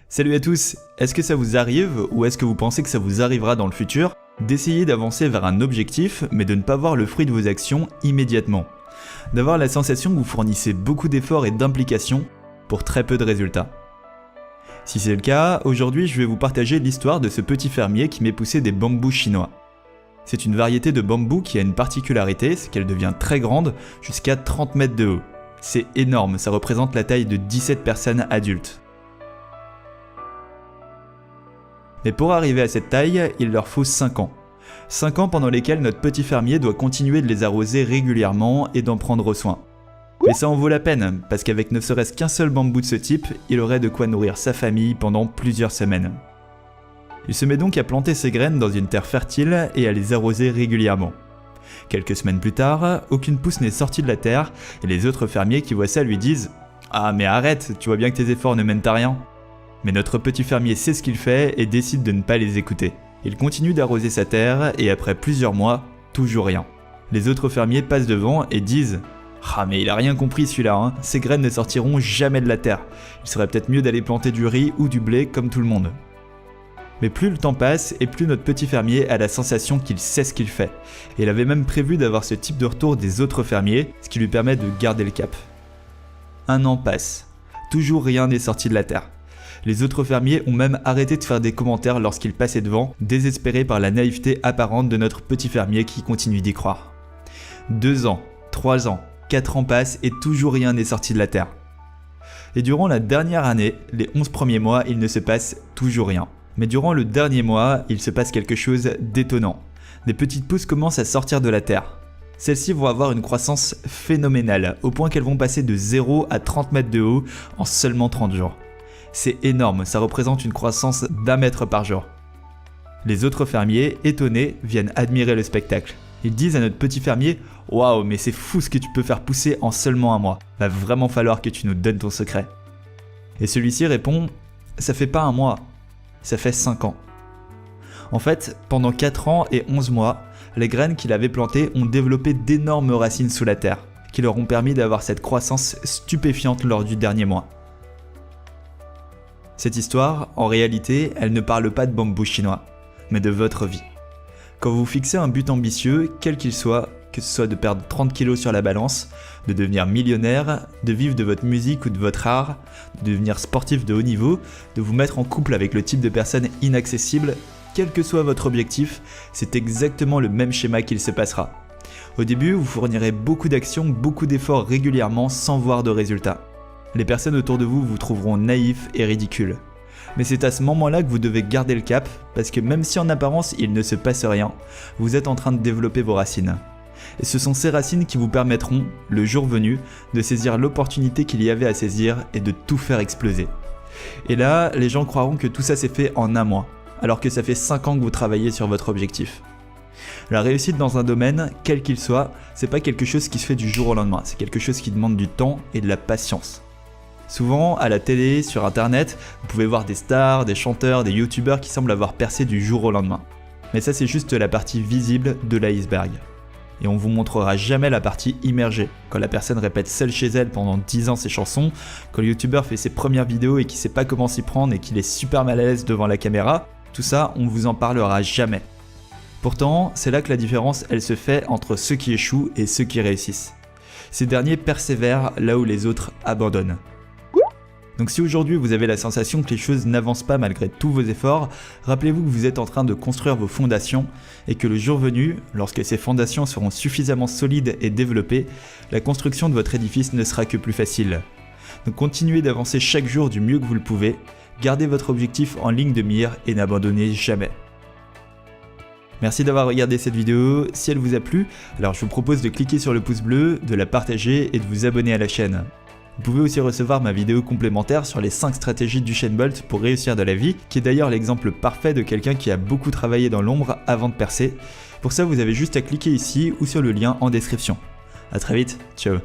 Salut à tous, est-ce que ça vous arrive ou est-ce que vous pensez que ça vous arrivera dans le futur d'essayer d'avancer vers un objectif mais de ne pas voir le fruit de vos actions immédiatement? D'avoir la sensation que vous fournissez beaucoup d'efforts et d'implications pour très peu de résultats? Si c'est le cas, aujourd'hui je vais vous partager l'histoire de ce petit fermier qui m'est poussé des bambous chinois. C'est une variété de bambou qui a une particularité, c'est qu'elle devient très grande, jusqu'à 30 mètres de haut. C'est énorme, ça représente la taille de 17 personnes adultes. Mais pour arriver à cette taille, il leur faut 5 ans. 5 ans pendant lesquels notre petit fermier doit continuer de les arroser régulièrement et d'en prendre soin. Mais ça en vaut la peine, parce qu'avec ne serait-ce qu'un seul bambou de ce type, il aurait de quoi nourrir sa famille pendant plusieurs semaines. Il se met donc à planter ses graines dans une terre fertile et à les arroser régulièrement. Quelques semaines plus tard, aucune pousse n'est sortie de la terre et les autres fermiers qui voient ça lui disent « Ah mais arrête, tu vois bien que tes efforts ne mènent à rien !» Mais notre petit fermier sait ce qu'il fait et décide de ne pas les écouter. Il continue d'arroser sa terre et après plusieurs mois, toujours rien. Les autres fermiers passent devant et disent « Ah mais il a rien compris celui-là, hein. Ces graines ne sortiront jamais de la terre. Il serait peut-être mieux d'aller planter du riz ou du blé comme tout le monde. » Mais plus le temps passe et plus notre petit fermier a la sensation qu'il sait ce qu'il fait. Et il avait même prévu d'avoir ce type de retour des autres fermiers, ce qui lui permet de garder le cap. 1 an passe. Toujours rien n'est sorti de la terre. Les autres fermiers ont même arrêté de faire des commentaires lorsqu'ils passaient devant, désespérés par la naïveté apparente de notre petit fermier qui continue d'y croire. 2 ans, 3 ans, 4 ans passent et toujours rien n'est sorti de la terre. Et durant la dernière année, les 11 premiers mois, il ne se passe toujours rien. Mais durant le dernier mois, il se passe quelque chose d'étonnant. Des petites pousses commencent à sortir de la terre. Celles-ci vont avoir une croissance phénoménale, au point qu'elles vont passer de 0 à 30 mètres de haut en seulement 30 jours. C'est énorme, ça représente une croissance d'1 mètre par jour. Les autres fermiers, étonnés, viennent admirer le spectacle. Ils disent à notre petit fermier « Waouh, mais c'est fou ce que tu peux faire pousser en seulement 1 mois. Va vraiment falloir que tu nous donnes ton secret. » Et celui-ci répond « Ça fait pas 1 mois, ça fait 5 ans. » En fait, pendant 4 ans et 11 mois, les graines qu'il avait plantées ont développé d'énormes racines sous la terre, qui leur ont permis d'avoir cette croissance stupéfiante lors du dernier mois. Cette histoire, en réalité, elle ne parle pas de bambou chinois, mais de votre vie. Quand vous fixez un but ambitieux, quel qu'il soit, que ce soit de perdre 30 kg sur la balance, de devenir millionnaire, de vivre de votre musique ou de votre art, de devenir sportif de haut niveau, de vous mettre en couple avec le type de personne inaccessible, quel que soit votre objectif, c'est exactement le même schéma qu'il se passera. Au début, vous fournirez beaucoup d'actions, beaucoup d'efforts régulièrement sans voir de résultats. Les personnes autour de vous vous trouveront naïfs et ridicules. Mais c'est à ce moment-là que vous devez garder le cap, parce que même si en apparence il ne se passe rien, vous êtes en train de développer vos racines. Et ce sont ces racines qui vous permettront, le jour venu, de saisir l'opportunité qu'il y avait à saisir et de tout faire exploser. Et là, les gens croiront que tout ça s'est fait en 1 mois, alors que ça fait 5 ans que vous travaillez sur votre objectif. La réussite dans un domaine, quel qu'il soit, c'est pas quelque chose qui se fait du jour au lendemain, c'est quelque chose qui demande du temps et de la patience. Souvent, à la télé, sur internet, vous pouvez voir des stars, des chanteurs, des youtubeurs qui semblent avoir percé du jour au lendemain. Mais ça c'est juste la partie visible de l'iceberg. Et on vous montrera jamais la partie immergée, quand la personne répète seule chez elle pendant 10 ans ses chansons, quand le youtubeur fait ses premières vidéos et qui sait pas comment s'y prendre et qu'il est super mal à l'aise devant la caméra, tout ça on vous en parlera jamais. Pourtant, c'est là que la différence elle se fait entre ceux qui échouent et ceux qui réussissent. Ces derniers persévèrent là où les autres abandonnent. Donc si aujourd'hui vous avez la sensation que les choses n'avancent pas malgré tous vos efforts, rappelez-vous que vous êtes en train de construire vos fondations et que le jour venu, lorsque ces fondations seront suffisamment solides et développées, la construction de votre édifice ne sera que plus facile. Donc continuez d'avancer chaque jour du mieux que vous le pouvez, gardez votre objectif en ligne de mire et n'abandonnez jamais. Merci d'avoir regardé cette vidéo, si elle vous a plu, alors je vous propose de cliquer sur le pouce bleu, de la partager et de vous abonner à la chaîne. Vous pouvez aussi recevoir ma vidéo complémentaire sur les 5 stratégies d'Usain Bolt pour réussir dans la vie, qui est d'ailleurs l'exemple parfait de quelqu'un qui a beaucoup travaillé dans l'ombre avant de percer. Pour ça, vous avez juste à cliquer ici ou sur le lien en description. A très vite, ciao.